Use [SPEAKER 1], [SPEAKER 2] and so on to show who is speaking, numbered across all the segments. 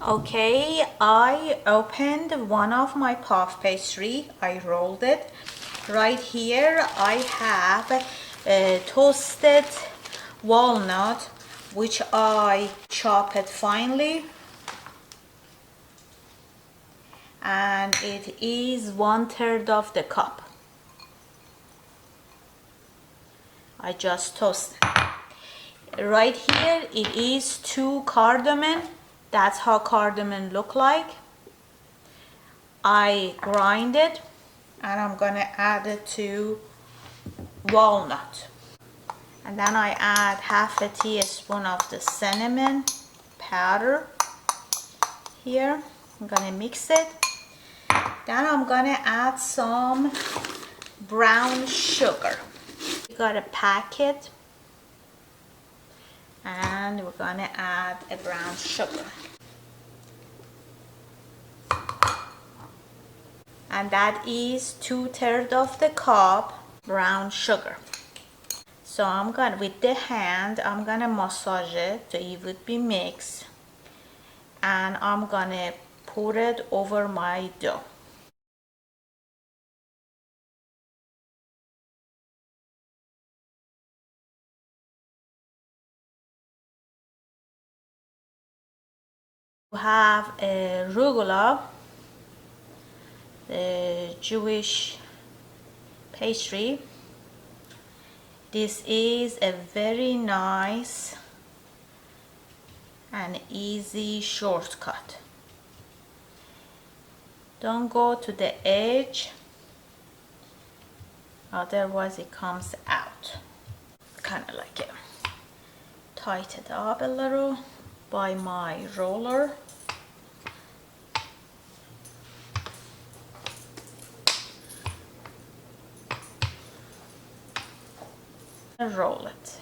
[SPEAKER 1] Okay, I opened one of my puff pastry. I rolled it. Right here I have a toasted walnut, which I chop it finely, and it is 1/3 of the cup. I just toasted. Right here it is 2 cardamom. That's how cardamom look like. I grind it and I'm gonna add it to walnut. And then I add 1/2 teaspoon of the cinnamon powder here. I'm gonna mix it. Then I'm gonna add some brown sugar. We got a packet, and we're gonna add a brown sugar. And that is 2/3 of the cup brown sugar. So I'm gonna, with the hand, I'm gonna massage it so it would be mixed, and I'm gonna pour it over my dough. We have a rugelach, the Jewish pastry. This is a very nice and easy shortcut. Don't go to the edge, otherwise it comes out. Kind of like it. Tighten it up a little by my roller. And roll it.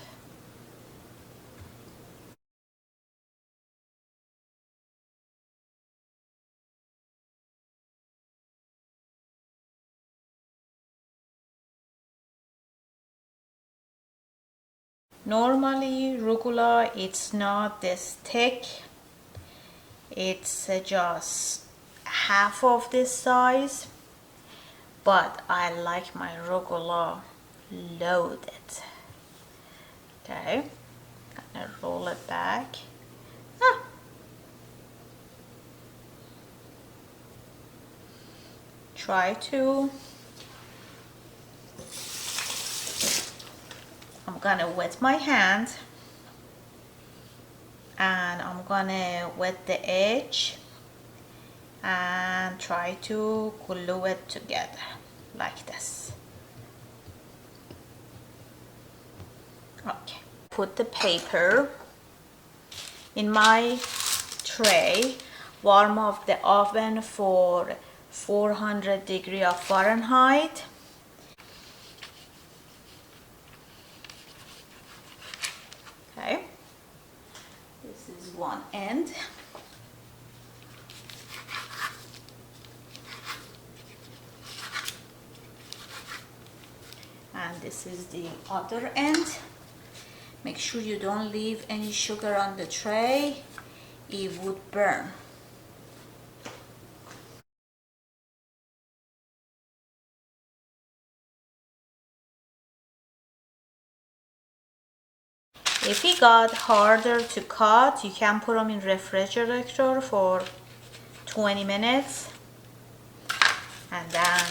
[SPEAKER 1] Normally rugelach, it's not this thick. It's just half of this size, but I like my rugelach loaded. Okay, gonna roll it back. Try to. I'm gonna wet my hand, and I'm gonna wet the edge and try to glue it together like this. Okay, put the paper in my tray, warm up the oven for 400 degrees of Fahrenheit. Okay, this is one end. And this is the other end. Make sure you don't leave any sugar on the tray, it would burn. If it got harder to cut, you can put them in refrigerator for 20 minutes and then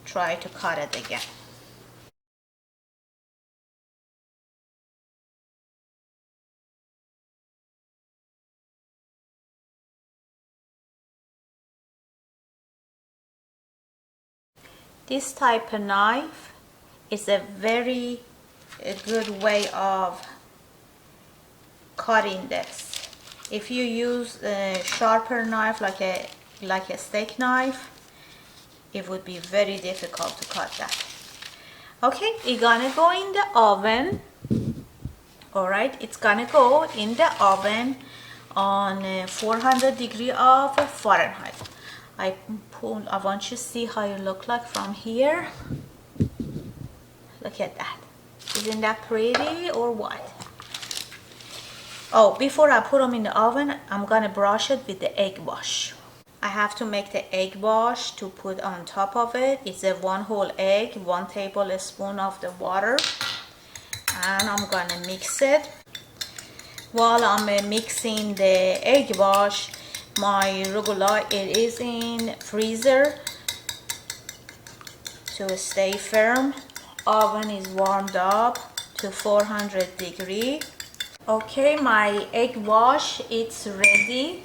[SPEAKER 1] try to cut it again. This type of knife is a very good way of cutting this. If you use a sharper knife like a steak knife, it would be very difficult to cut that. Okay, it's gonna go in the oven. Alright, it's gonna go in the oven on 400 degrees of Fahrenheit. I want you to see how it look like from here. Look at that. Isn't that pretty or what? Oh, before I put them in the oven, I'm gonna brush it with the egg wash. I have to make the egg wash to put on top of it. It's a 1 whole egg, 1 tablespoon of the water, and I'm gonna mix it. While I'm mixing the egg wash, my rugelach, it is in freezer to stay firm. Oven is warmed up to 400 degrees. Okay, my egg wash, it's ready.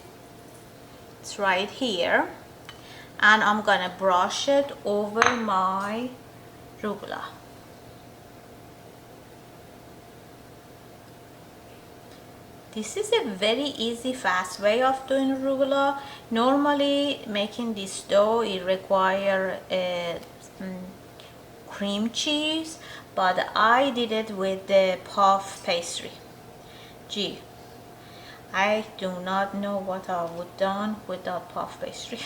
[SPEAKER 1] It's right here, and I'm gonna brush it over my rugelach. This is a very easy, fast way of doing rugelach. Normally, making this dough, it requires cream cheese, but I did it with the puff pastry. Gee, I do not know what I would have done without puff pastry.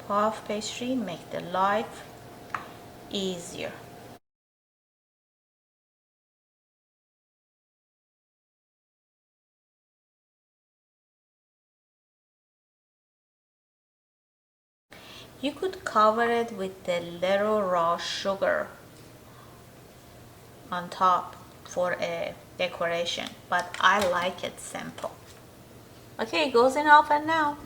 [SPEAKER 1] Puff pastry make the life easier. You could cover it with the little raw sugar on top for a decoration, but I like it simple. Okay, it goes in oven now.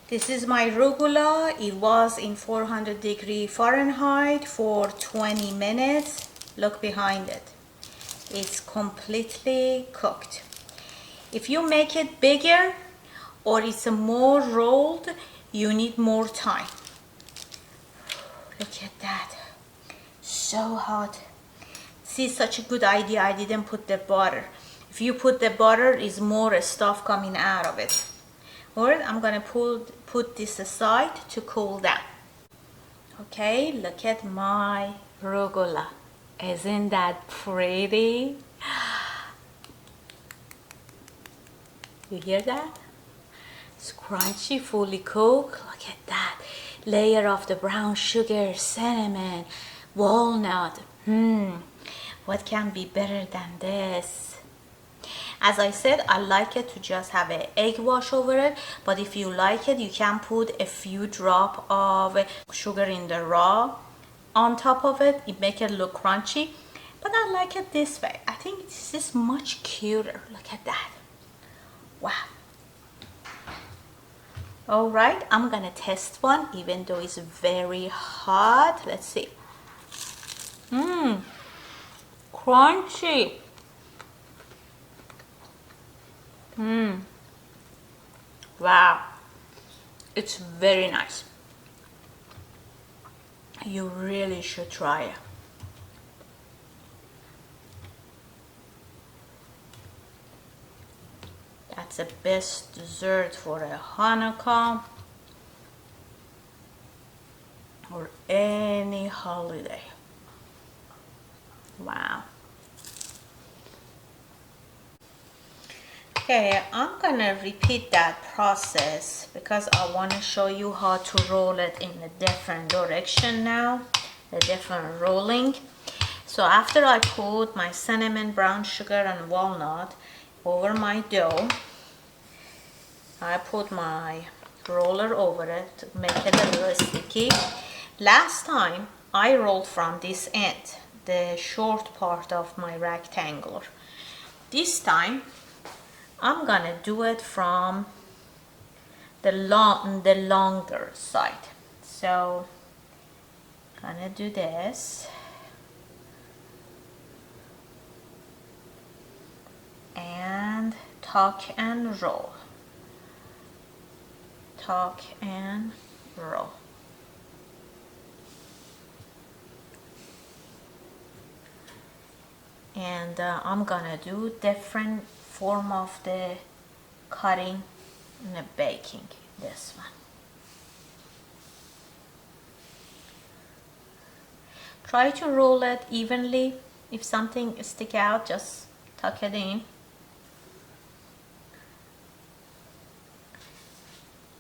[SPEAKER 1] This is my rugelach. It was in 400 degrees Fahrenheit for 20 minutes. Look behind it. It's completely cooked. If you make it bigger or it's more rolled, you need more time. Look at that. So hot. See, such a good idea. I didn't put the butter. If you put the butter, is more stuff coming out of it. Alright, I'm gonna put this aside to cool down. Okay, look at my rugelach. Isn't that pretty? You hear that? It's crunchy, fully cooked. Look at that. Layer of the brown sugar, cinnamon, walnut. What can be better than this? As I said, I like it to just have an egg wash over it, but if you like it, you can put a few drops of sugar in the raw on top of it. It makes it look crunchy, but I like it this way. I think this is much cuter. Look at that. Wow. Alright, I'm gonna test one, even though it's very hot. Let's see. Crunchy. Wow, it's very nice. You really should try it. That's the best dessert for a Hanukkah or any holiday. Wow. Okay, I'm gonna repeat that process because I want to show you how to roll it in a different direction now, a different rolling. So after I put my cinnamon, brown sugar and walnut over my dough, I put my roller over it to make it a little sticky. Last time I rolled from this end, the short part of my rectangle. This time I'm gonna do it from the longer side. So gonna do this and tuck and roll, tuck and roll. And I'm gonna do different form of the cutting and the baking this one. Try to roll it evenly. If something stick out, just tuck it in.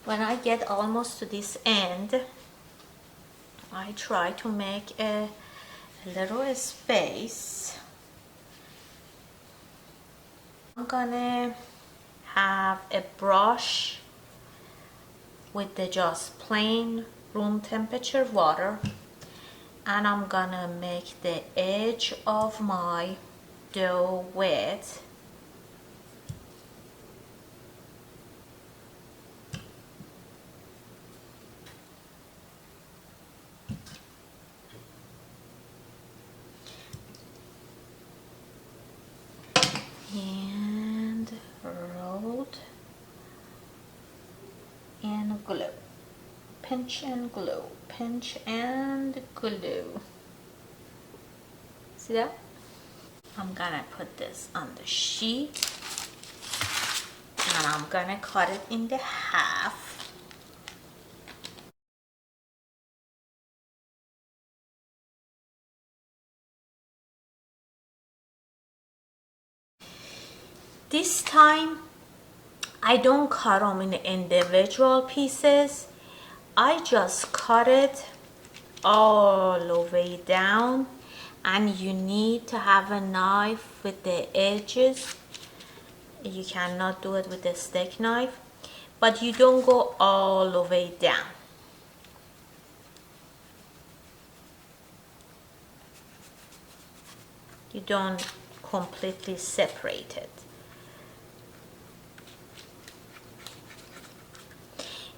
[SPEAKER 1] When I get almost to this end, I try to make a little space I'm gonna have a brush with the just plain room temperature water, and I'm gonna make the edge of my dough wet. And rolled and glue. Pinch and glue. Pinch and glue. See that? I'm gonna put this on the sheet and I'm gonna cut it in the half. This time I don't cut them in individual pieces. I just cut it all the way down, and you need to have a knife with the edges. You cannot do it with a steak knife, but you don't go all the way down. You don't completely separate it.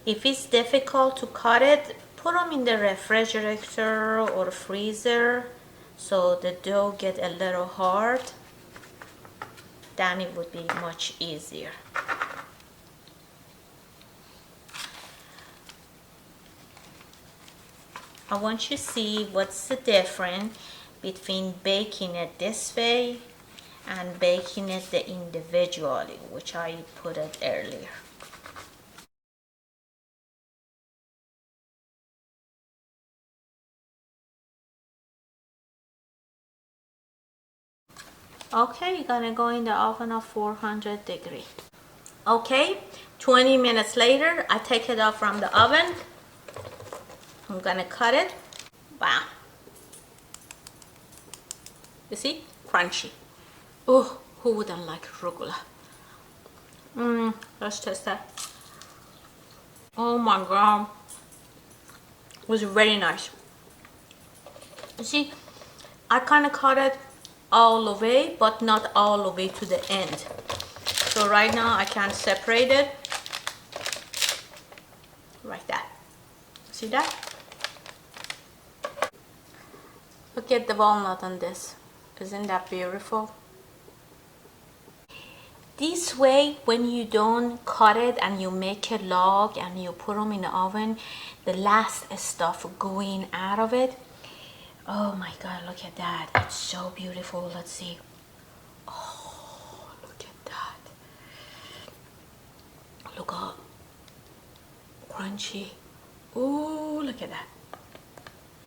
[SPEAKER 1] If it's difficult to cut it, put them in the refrigerator or freezer so the dough get a little hard. Then it would be much easier. I want you to see what's the difference between baking it this way and baking it individually, which I put it earlier. Okay, you're gonna go in the oven of 400 degrees. Okay, 20 minutes later, I take it out from the oven. I'm gonna cut it. Wow. You see? Crunchy. Oh, who wouldn't like rugelach? Let's taste that. Oh my god. It was very nice. You see, I kind of cut it all the way, but not all the way to the end. So right now I can separate it like that. See that? Look at the walnut on this. Isn't that beautiful? This way, when you don't cut it and you make a log and you put them in the oven, the last stuff going out of it. Oh my god, look at that. It's so beautiful. Let's see. Oh, look at that. Look how crunchy. Oh, look at that.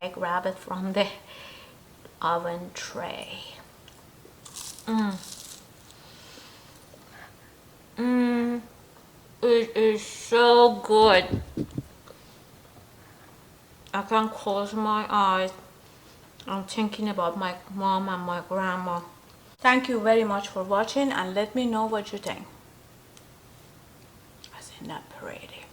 [SPEAKER 1] I grab it from the oven tray. It is so good. I can't close my eyes. I'm thinking about my mom and my grandma. Thank you very much for watching, and let me know what you think. Isn't that pretty?